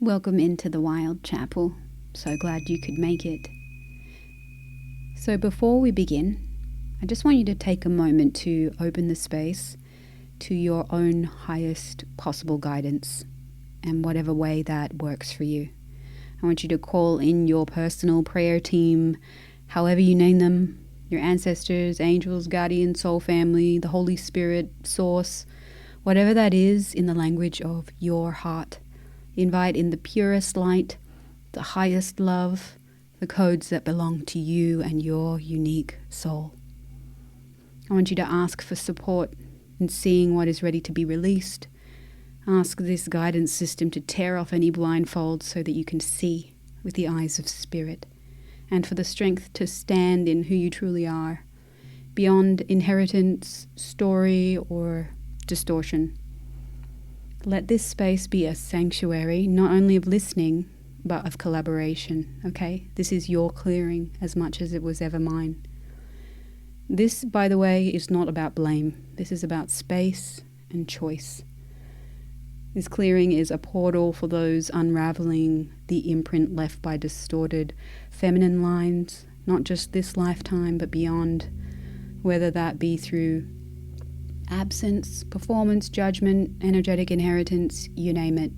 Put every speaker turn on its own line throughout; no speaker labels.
Welcome into the Wild Chapel. So glad you could make it. So before we begin, I just want you to take a moment to open the space to your own highest possible guidance and whatever way that works for you. I want you to call in your personal prayer team, however you name them, your ancestors, angels, guardians, soul family, the Holy Spirit, source, whatever that is in the language of your heart. Invite in the purest light, the highest love, the codes that belong to you and your unique soul. I want you to ask for support in seeing what is ready to be released. Ask this guidance system to tear off any blindfolds so that you can see with the eyes of spirit, and for the strength to stand in who you truly are, beyond inheritance, story, or distortion. Let this space be a sanctuary, not only of listening, but of collaboration, okay? This is your clearing as much as it was ever mine. This, by the way, is not about blame. This is about space and choice. This clearing is a portal for those unraveling the imprint left by distorted feminine lines, not just this lifetime, but beyond, whether that be through absence, performance, judgment, energetic inheritance, you name it.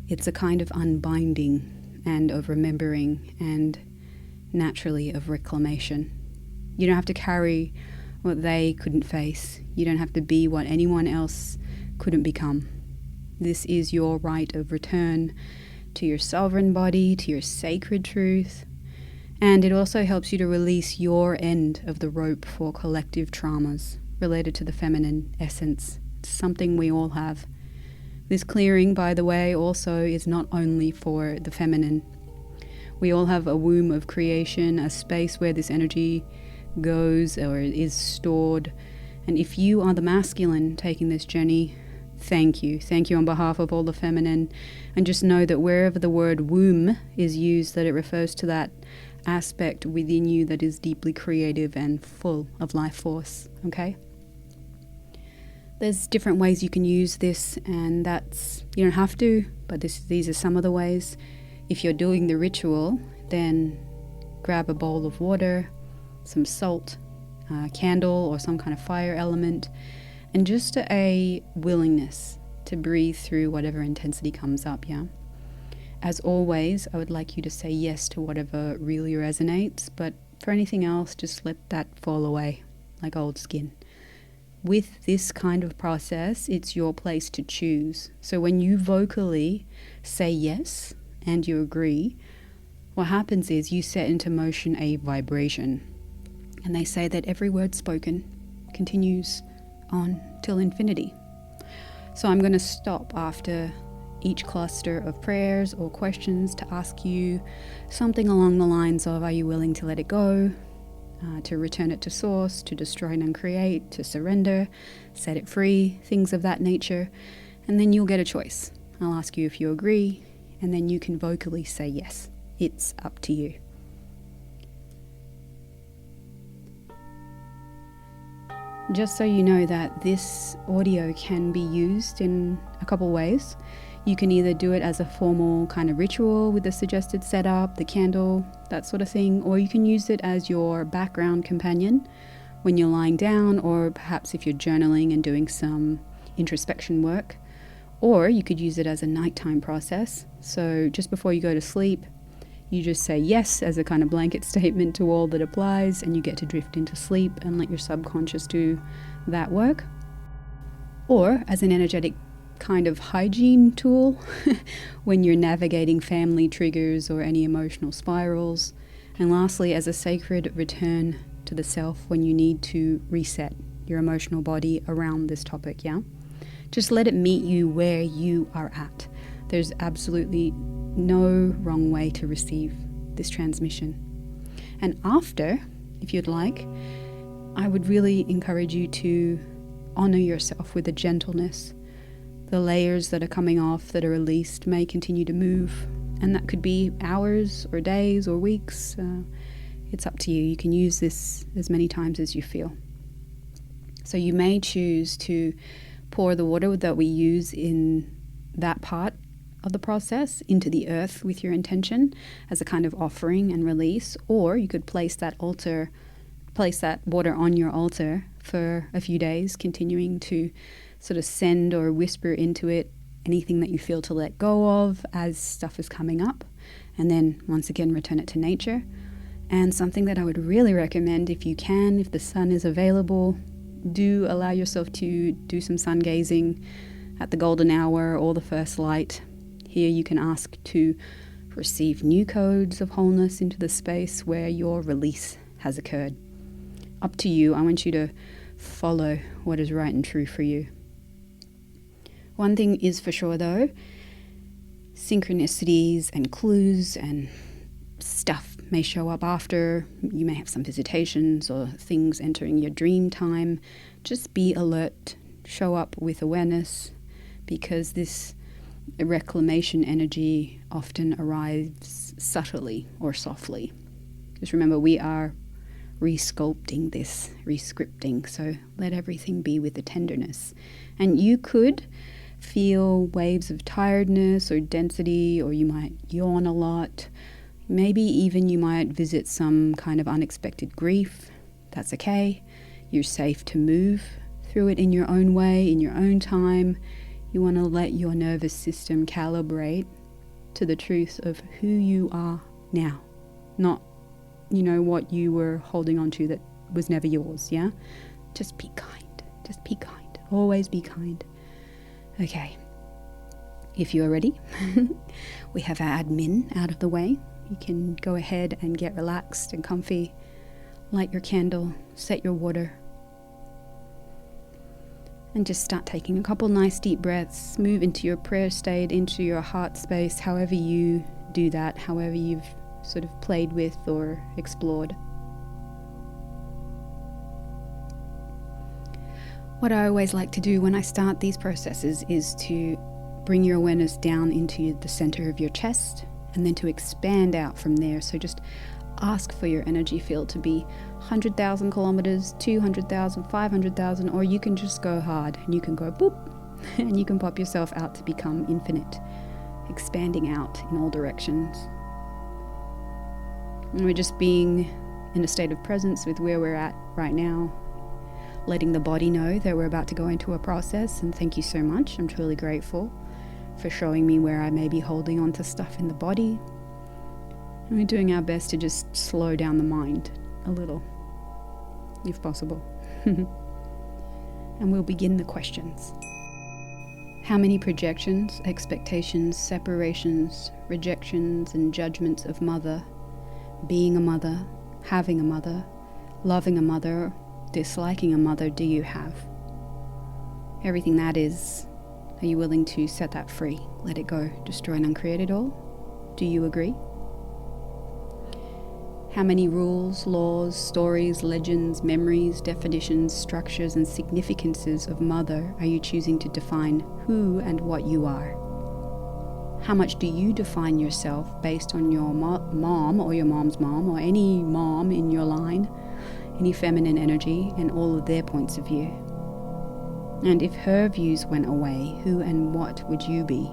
It's a kind of unbinding and of remembering and naturally of reclamation. You don't have to carry what they couldn't face. You don't have to be what anyone else couldn't become. This is your rite of return to your sovereign body, to your sacred truth. And it also helps you to release your end of the rope for collective traumas related to the feminine essence. It's something we all have. This clearing, by the way, also is not only for the feminine. We all have a womb of creation, a space where this energy goes or is stored. And if you are the masculine taking this journey, thank you. Thank you on behalf of all the feminine. And just know that wherever the word womb is used, that it refers to that aspect within you that is deeply creative and full of life force, okay? There's different ways you can use this, and you don't have to, but these are some of the ways. If you're doing the ritual, then grab a bowl of water, some salt, a candle or some kind of fire element, and just a willingness to breathe through whatever intensity comes up, yeah? As always, I would like you to say yes to whatever really resonates, but for anything else, just let that fall away like old skin. With this kind of process, it's your place to choose. So when you vocally say yes and you agree, what happens is you set into motion a vibration. And they say that every word spoken continues on till infinity. So I'm going to stop after each cluster of prayers or questions to ask you something along the lines of, are you willing to let it go? To return it to source, to destroy and uncreate, to surrender, set it free, things of that nature. And then you'll get a choice. I'll ask you if you agree, and then you can vocally say yes. It's up to you. Just so you know that this audio can be used in a couple ways. You can either do it as a formal kind of ritual with the suggested setup, the candle, that sort of thing, or you can use it as your background companion when you're lying down, or perhaps if you're journaling and doing some introspection work. Or you could use it as a nighttime process. So just before you go to sleep, you just say yes as a kind of blanket statement to all that applies, and you get to drift into sleep and let your subconscious do that work. Or as an energetic kind of hygiene tool when you're navigating family triggers or any emotional spirals. And lastly, as a sacred return to the self when you need to reset your emotional body around this topic, yeah? Just let it meet you where you are at. There's absolutely no wrong way to receive this transmission. And after, if you'd like, I would really encourage you to honor yourself with a gentleness. The layers that are coming off, that are released, may continue to move, and that could be hours or days or weeks. It's up to you. You can use this as many times as you feel. So you may choose to pour the water that we use in that part of the process into the earth with your intention as a kind of offering and release, or you could place that water on your altar for a few days, continuing to sort of send or whisper into it anything that you feel to let go of as stuff is coming up, and then once again return it to nature. And something that I would really recommend, if you can, if the sun is available, do allow yourself to do some sun gazing at the golden hour or the first light. Here you can ask to receive new codes of wholeness into the space where your release has occurred. Up to you. I want you to follow what is right and true for you. One thing is for sure though, synchronicities and clues and stuff may show up after. You may have some visitations or things entering your dream time. Just be alert, show up with awareness, because this reclamation energy often arrives subtly or softly. Just remember, we are resculpting this, rescripting, so let everything be with the tenderness. And you could feel waves of tiredness or density, or you might yawn a lot. Maybe even you might visit some kind of unexpected grief. That's okay. You're safe to move through it in your own way, in your own time. You want to let your nervous system calibrate to the truth of who you are now, not, what you were holding on to that was never yours, yeah? Just be kind. Just be kind. Always be kind. Okay. If you are ready, we have our admin out of the way. You can go ahead and get relaxed and comfy. Light your candle, set your water, and just start taking a couple nice deep breaths. Move into your prayer state, into your heart space, however you do that, however you've sort of played with or explored. What I always like to do when I start these processes is to bring your awareness down into the center of your chest and then to expand out from there. So just ask for your energy field to be 100,000 kilometers, 200,000, 500,000, or you can just go hard and you can go boop and you can pop yourself out to become infinite, expanding out in all directions. And we're just being in a state of presence with where we're at right now, letting the body know that we're about to go into a process. And thank you so much. I'm truly grateful for showing me where I may be holding on to stuff in the body. And we're doing our best to just slow down the mind a little, if possible. And we'll begin the questions. How many projections, expectations, separations, rejections, and judgments of mother, being a mother, having a mother, loving a mother, disliking a mother do you have? Everything that is, are you willing to set that free? Let it go, destroy and uncreate it all? Do you agree? How many rules, laws, stories, legends, memories, definitions, structures, and significances of mother are you choosing to define who and what you are? How much do you define yourself based on your mom or your mom's mom or any mom in your line, any feminine energy, and all of their points of view? And if her views went away, who and what would you be?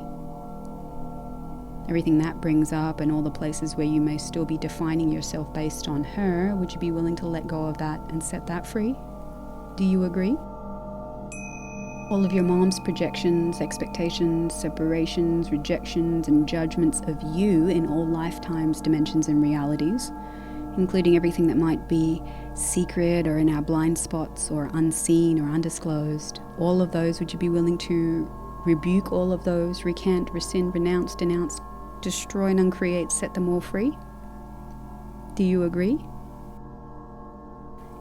Everything that brings up and all the places where you may still be defining yourself based on her, would you be willing to let go of that and set that free? Do you agree? All of your mom's projections, expectations, separations, rejections, and judgments of you in all lifetimes, dimensions, and realities, including everything that might be secret or in our blind spots or unseen or undisclosed, all of those, would you be willing to rebuke all of those, recant, rescind, renounce, denounce, destroy and uncreate, set them all free? Do you agree?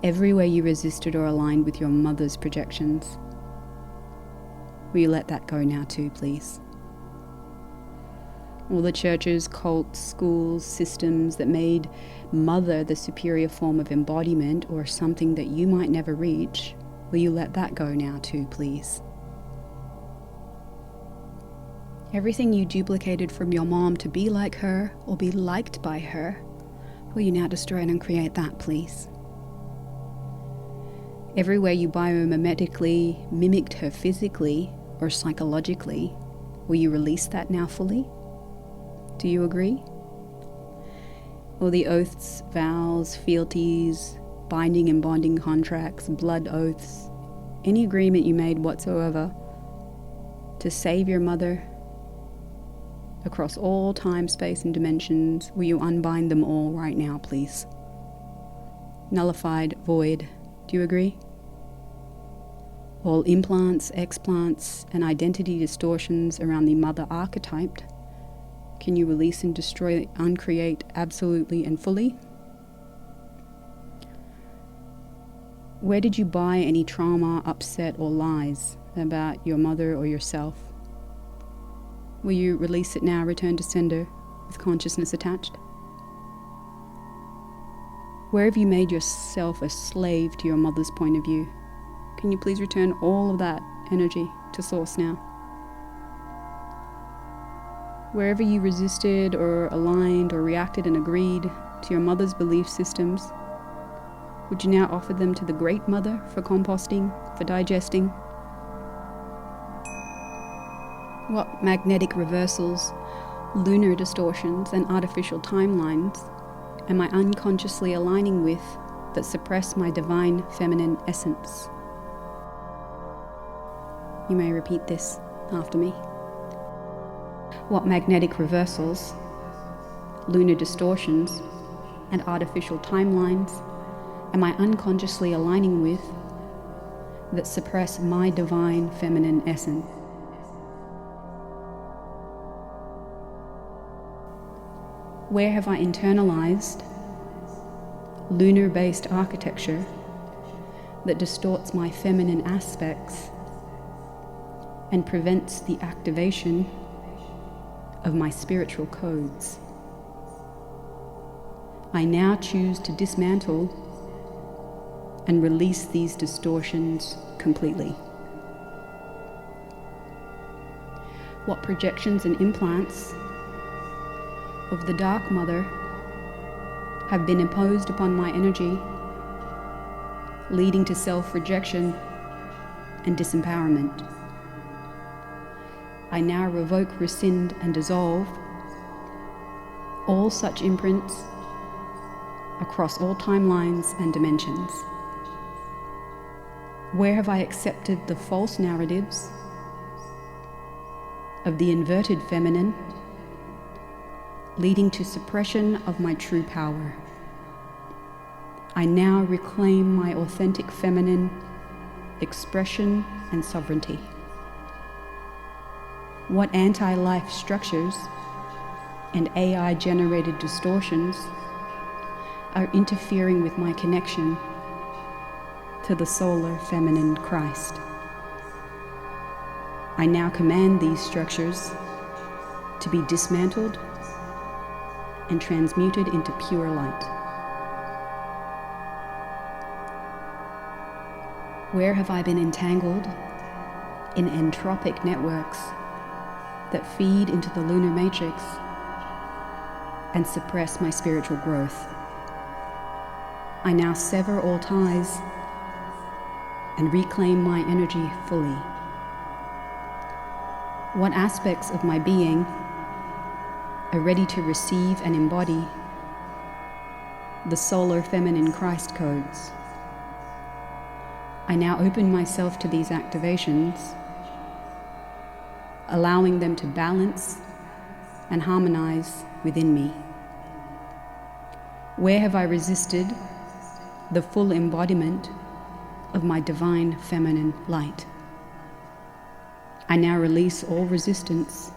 Everywhere you resisted or aligned with your mother's projections, will you let that go now too, please? All the churches, cults, schools, systems that made mother the superior form of embodiment or something that you might never reach, will you let that go now too, please? Everything you duplicated from your mom to be like her or be liked by her, will you now destroy and uncreate that, please? Everywhere you biomimetically mimicked her physically or psychologically, Will you release that now fully? Do you agree? All the oaths, vows, fealties, binding and bonding contracts, blood oaths, any agreement you made whatsoever to save your mother across all time, space, and dimensions, will you unbind them all right now, please? Nullified, void. Do you agree? All implants, explants, and identity distortions around the mother archetype, can you release and destroy, uncreate absolutely and fully? Where did you buy any trauma, upset, or lies about your mother or yourself? Will you release it now, return to sender with consciousness attached? Where have you made yourself a slave to your mother's point of view? Can you please return all of that energy to source now? Wherever you resisted or aligned or reacted and agreed to your mother's belief systems, would you now offer them to the Great Mother for composting, for digesting? What magnetic reversals, lunar distortions, and artificial timelines am I unconsciously aligning with that suppress my divine feminine essence? You may repeat this after me. What magnetic reversals, lunar distortions, and artificial timelines am I unconsciously aligning with that suppress my divine feminine essence? Where have I internalized lunar-based architecture that distorts my feminine aspects and prevents the activation of my spiritual codes? I now choose to dismantle and release these distortions completely. What projections and implants of the Dark Mother have been imposed upon my energy, leading to self-rejection and disempowerment? I now revoke, rescind, and dissolve all such imprints across all timelines and dimensions. Where have I accepted the false narratives of the inverted feminine, leading to suppression of my true power? I now reclaim my authentic feminine expression and sovereignty. What anti-life structures and AI-generated distortions are interfering with my connection to the solar feminine Christ? I now command these structures to be dismantled and transmuted into pure light. Where have I been entangled in entropic networks that feed into the lunar matrix and suppress my spiritual growth? I now sever all ties and reclaim my energy fully. What aspects of my being are ready to receive and embody the solar feminine Christ codes? I now open myself to these activations, allowing them to balance and harmonize within me. Where have I resisted the full embodiment of my divine feminine light? I now release all resistance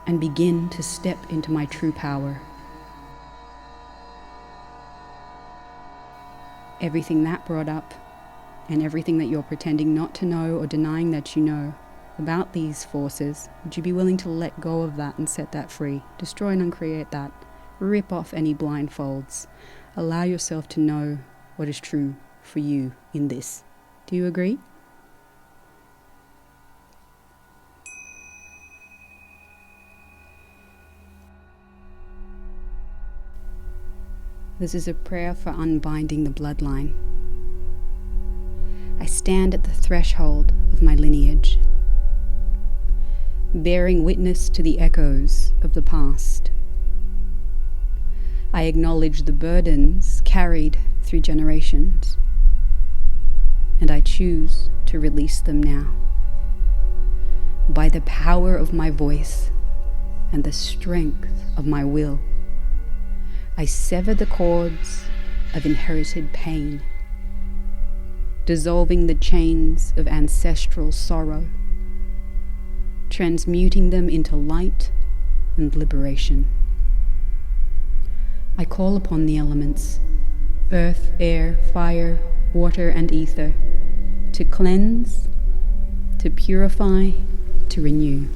and begin to step into my true power. Everything that brought up and everything that you're pretending not to know or denying that you know about these forces, would you be willing to let go of that and set that free? Destroy and uncreate that. Rip off any blindfolds. Allow yourself to know what is true for you in this. Do you agree? This is a prayer for unbinding the bloodline. I stand at the threshold of my lineage. bearing witness to the echoes of the past. I acknowledge the burdens carried through generations, and I choose to release them now. By the power of my voice and the strength of my will, I sever the cords of inherited pain, dissolving the chains of ancestral sorrow, transmuting them into light and liberation. I call upon the elements, earth, air, fire, water, and ether, to cleanse, to purify, to renew.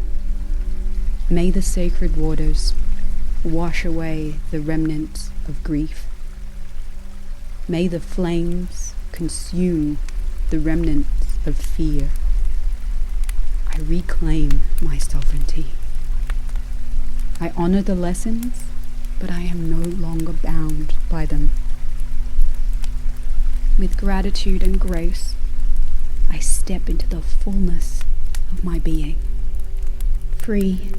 May the sacred waters wash away the remnants of grief. May the flames consume the remnants of fear. I reclaim my sovereignty. I honor the lessons, but I am no longer bound by them. With gratitude and grace, I step into the fullness of my being, free,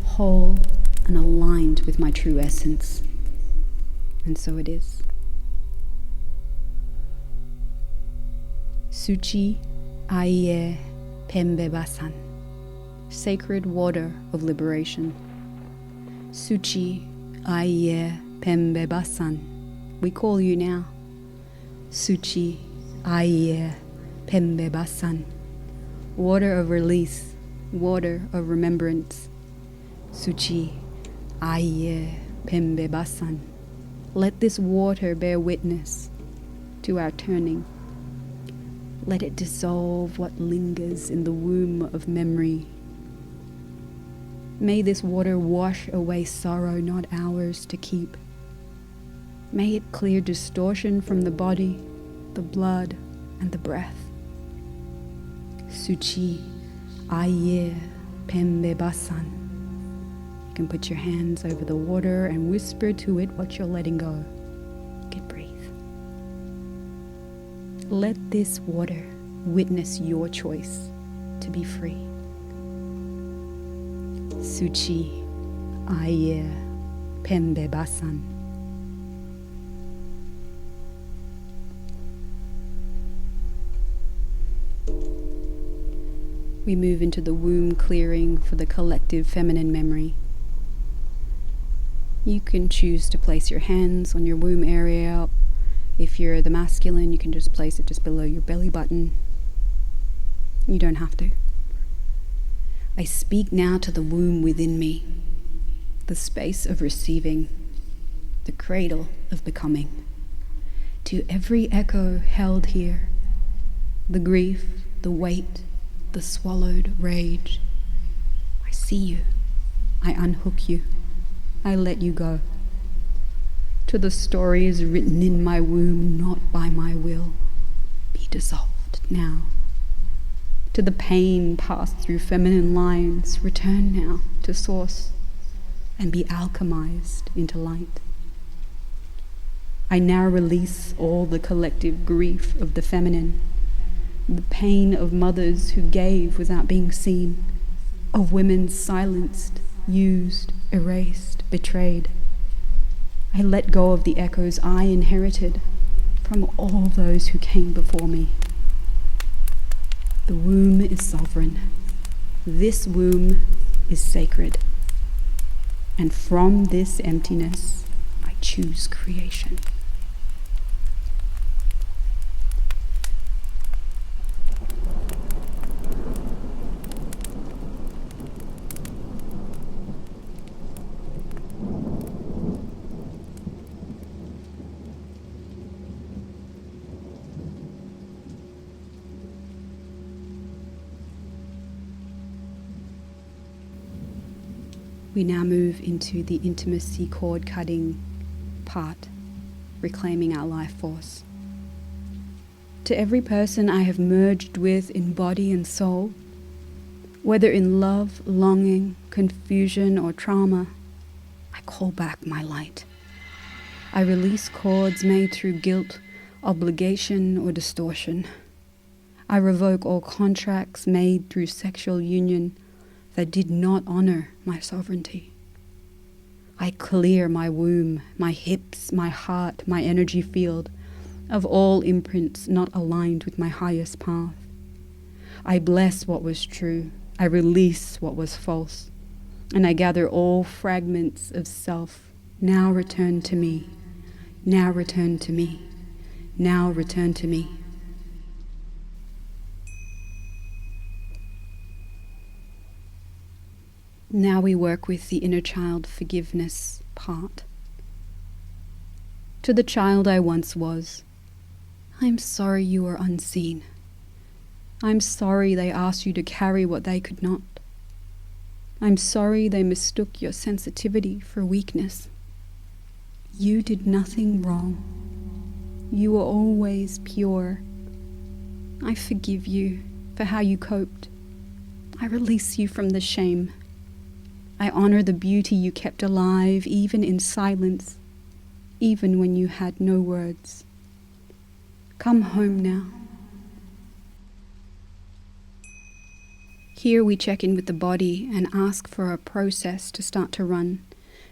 whole, and aligned with my true essence. And so it is. Suci Air Pembebasan, sacred water of liberation. Suci Air Pembebasan, we call you now. Suci Air Pembebasan, water of release, water of remembrance. Suci Air Pembebasan, let this water bear witness to our turning. Let it dissolve what lingers in the womb of memory. May this water wash away sorrow not ours to keep. May it clear distortion from the body, the blood, and the breath. Suci Air Pembebasan. You can put your hands over the water and whisper to it what you're letting go. You can breathe. Let this water witness your choice to be free. Suci Air Pembebasan. We move into the womb clearing for the collective feminine memory. You can choose to place your hands on your womb area. If you're the masculine, you can just place it just below your belly button. You don't have to. I speak now to the womb within me, the space of receiving, the cradle of becoming. To every echo held here, the grief, the weight, the swallowed rage. I see you. I unhook you. I let you go. To the stories written in my womb, not by my will, be dissolved now. To the pain passed through feminine lines, return now to source and be alchemized into light. I now release all the collective grief of the feminine, the pain of mothers who gave without being seen, of women silenced, used, erased, betrayed. I let go of the echoes I inherited from all those who came before me. The womb is sovereign. This womb is sacred. And from this emptiness, I choose creation. We now move into the intimacy cord cutting part, reclaiming our life force. To every person I have merged with in body and soul, whether in love, longing, confusion, or trauma, I call back my light. I release cords made through guilt, obligation, or distortion. I revoke all contracts made through sexual union that did not honor my sovereignty. I clear my womb, my hips, my heart, my energy field of all imprints not aligned with my highest path. I bless what was true. I release what was false. And I gather all fragments of self. Now return to me. Now return to me. Now return to me. Now we work with the inner child forgiveness part. To the child I once was, I'm sorry you were unseen. I'm sorry they asked you to carry what they could not. I'm sorry they mistook your sensitivity for weakness. You did nothing wrong. You were always pure. I forgive you for how you coped. I release you from the shame. I honor the beauty you kept alive, even in silence, even when you had no words. Come home now. Here we check in with the body and ask for a process to start to run.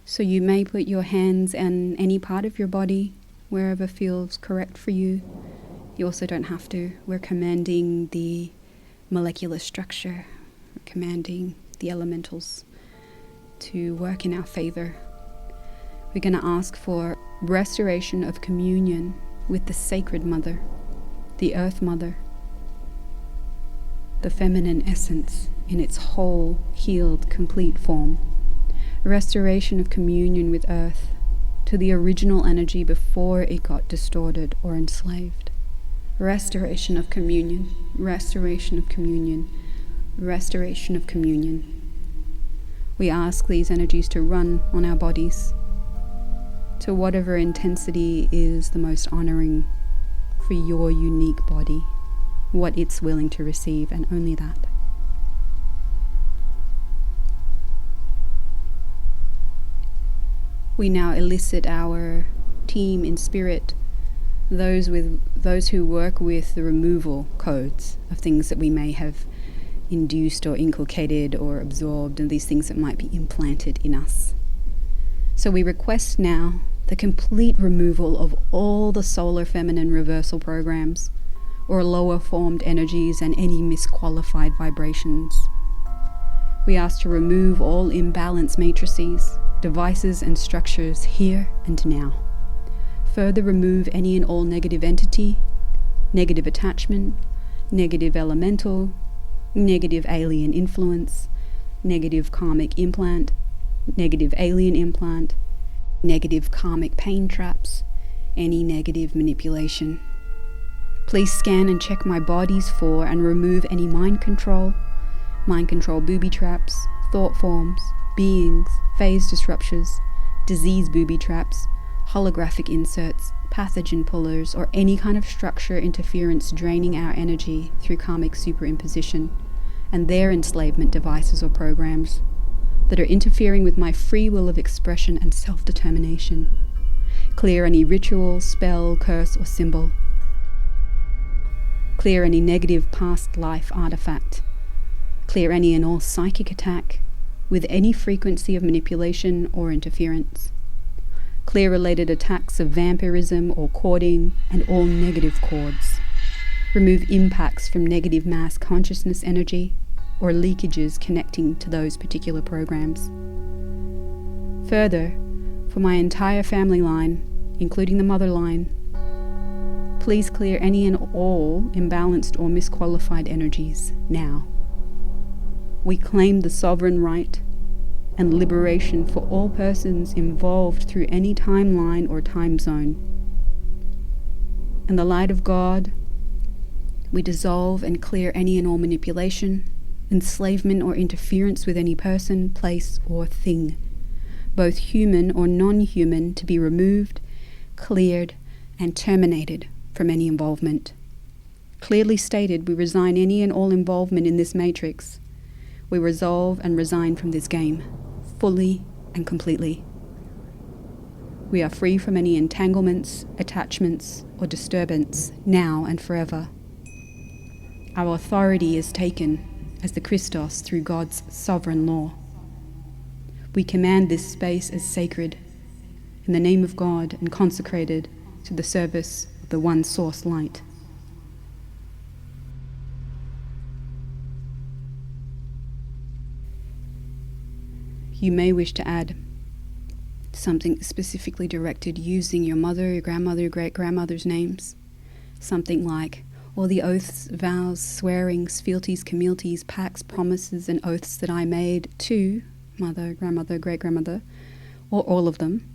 So you may put your hands on any part of your body, wherever feels correct for you. You also don't have to. We're commanding the molecular structure, we're commanding the elementals to work in our favor. We're going to ask for restoration of communion with the sacred mother, the earth mother, the feminine essence in its whole, healed, complete form. Restoration of communion with earth to the original energy before it got distorted or enslaved. Restoration of communion, restoration of communion, restoration of communion. We ask these energies to run on our bodies to whatever intensity is the most honoring for your unique body, what it's willing to receive, and only that. We now elicit our team in spirit, those who work with the removal codes of things that we may have induced or inculcated or absorbed, and these things that might be implanted in us. So we request now the complete removal of all the solar feminine reversal programs or lower formed energies and any misqualified vibrations. We ask to remove all imbalance matrices, devices and structures here and now. Further remove any and all negative entity, negative attachment, negative elemental, negative alien influence, negative karmic implant, negative alien implant, negative karmic pain traps, any negative manipulation. Please scan and check my bodies for and remove any mind control booby traps, thought forms, beings, phase disruptions, disease booby traps, holographic inserts, pathogen pullers, or any kind of structure interference draining our energy through karmic superimposition, and their enslavement devices or programs that are interfering with my free will of expression and self-determination. Clear any ritual, spell, curse, or symbol. Clear any negative past life artifact. Clear any and all psychic attack with any frequency of manipulation or interference. Clear related attacks of vampirism or cording and all negative cords. Remove impacts from negative mass consciousness energy or leakages connecting to those particular programs. Further, for my entire family line, including the mother line, please clear any and all imbalanced or misqualified energies now. We claim the sovereign right and liberation for all persons involved through any timeline or time zone. In the light of God, we dissolve and clear any and all manipulation, enslavement, or interference with any person, place, or thing, both human or non-human, to be removed, cleared, and terminated from any involvement. Clearly stated, we resign any and all involvement in this matrix. We resolve and resign from this game, fully and completely. We are free from any entanglements, attachments, or disturbance, now and forever. Our authority is taken as the Christos through God's sovereign law. We command this space as sacred, in the name of God, and consecrated to the service of the one source light. You may wish to add something specifically directed using your mother, your grandmother, your great-grandmother's names. Something like all the oaths, vows, swearings, fealties, communities, pacts, promises, and oaths that I made to mother, grandmother, great-grandmother, or all of them,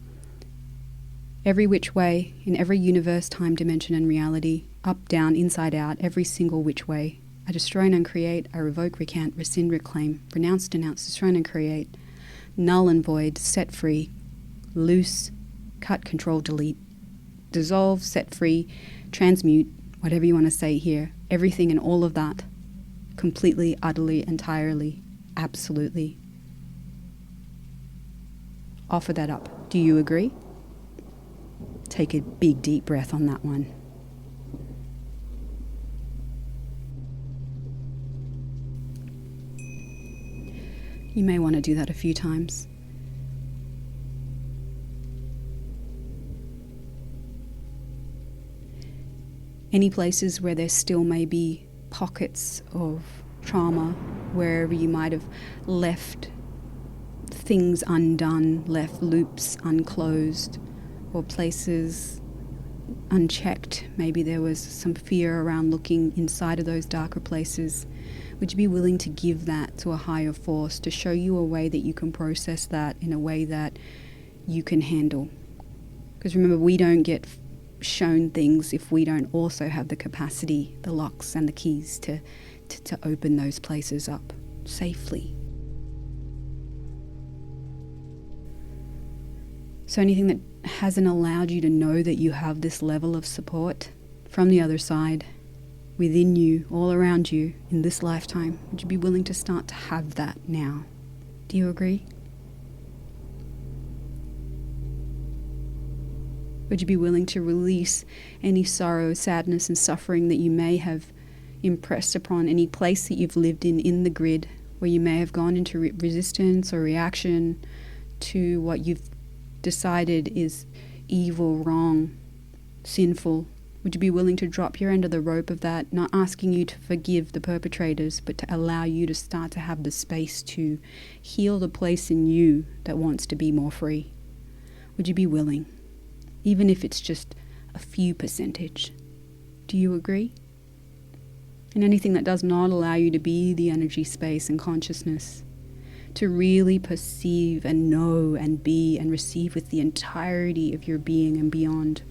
every which way, in every universe, time, dimension, and reality, up, down, inside out, every single which way. I destroy and uncreate, I revoke, recant, rescind, reclaim, renounce, denounce, destroy and uncreate, null and void, set free, loose, cut, control, delete, dissolve, set free, transmute, whatever you want to say here, everything and all of that, completely, utterly, entirely, absolutely. Offer that up. Do you agree? Take a big, deep breath on that one. You may want to do that a few times. Any places where there still may be pockets of trauma, wherever you might have left things undone, left loops unclosed, or places unchecked. Maybe there was some fear around looking inside of those darker places. Would you be willing to give that to a higher force to show you a way that you can process that in a way that you can handle? Because remember, we don't get shown things if we don't also have the capacity, the locks and the keys to open those places up safely. So anything that hasn't allowed you to know that you have this level of support from the other side, within you, all around you, in this lifetime, would you be willing to start to have that now? Do you agree? Would you be willing to release any sorrow, sadness, and suffering that you may have impressed upon any place that you've lived in the grid, where you may have gone into resistance or reaction to what you've decided is evil, wrong, sinful? Would you be willing to drop your end of the rope of that, not asking you to forgive the perpetrators, but to allow you to start to have the space to heal the place in you that wants to be more free? Would you be willing? Even if it's just a few percentage. Do you agree? And anything that does not allow you to be the energy space and consciousness, to really perceive and know and be and receive with the entirety of your being and beyond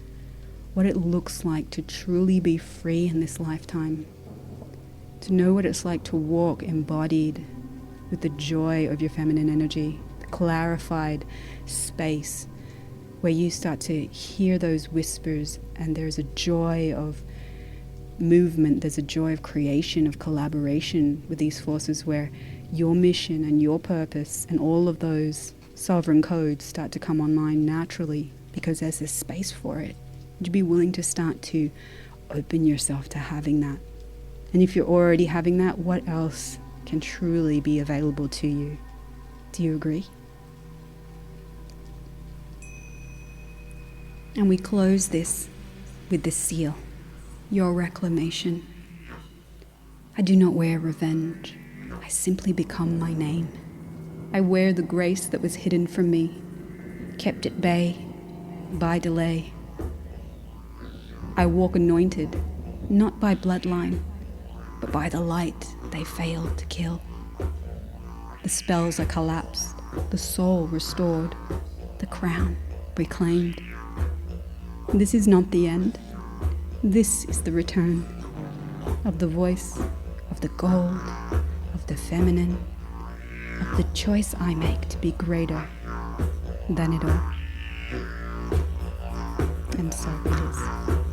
what it looks like to truly be free in this lifetime, to know what it's like to walk embodied with the joy of your feminine energy, the clarified space where you start to hear those whispers, and there's a joy of movement, there's a joy of creation, of collaboration with these forces, where your mission and your purpose and all of those sovereign codes start to come online naturally because there's this space for it. Would you be willing to start to open yourself to having that? And if you're already having that, what else can truly be available to you? Do you agree? And we close this with this seal, your reclamation. I do not wear revenge. I simply become my name. I wear the grace that was hidden from me, kept at bay by delay. I walk anointed, not by bloodline, but by the light they failed to kill. The spells are collapsed, the soul restored, the crown reclaimed. This is not the end. This is the return of the voice, of the gold, of the feminine, of the choice I make to be greater than it all. And so it is.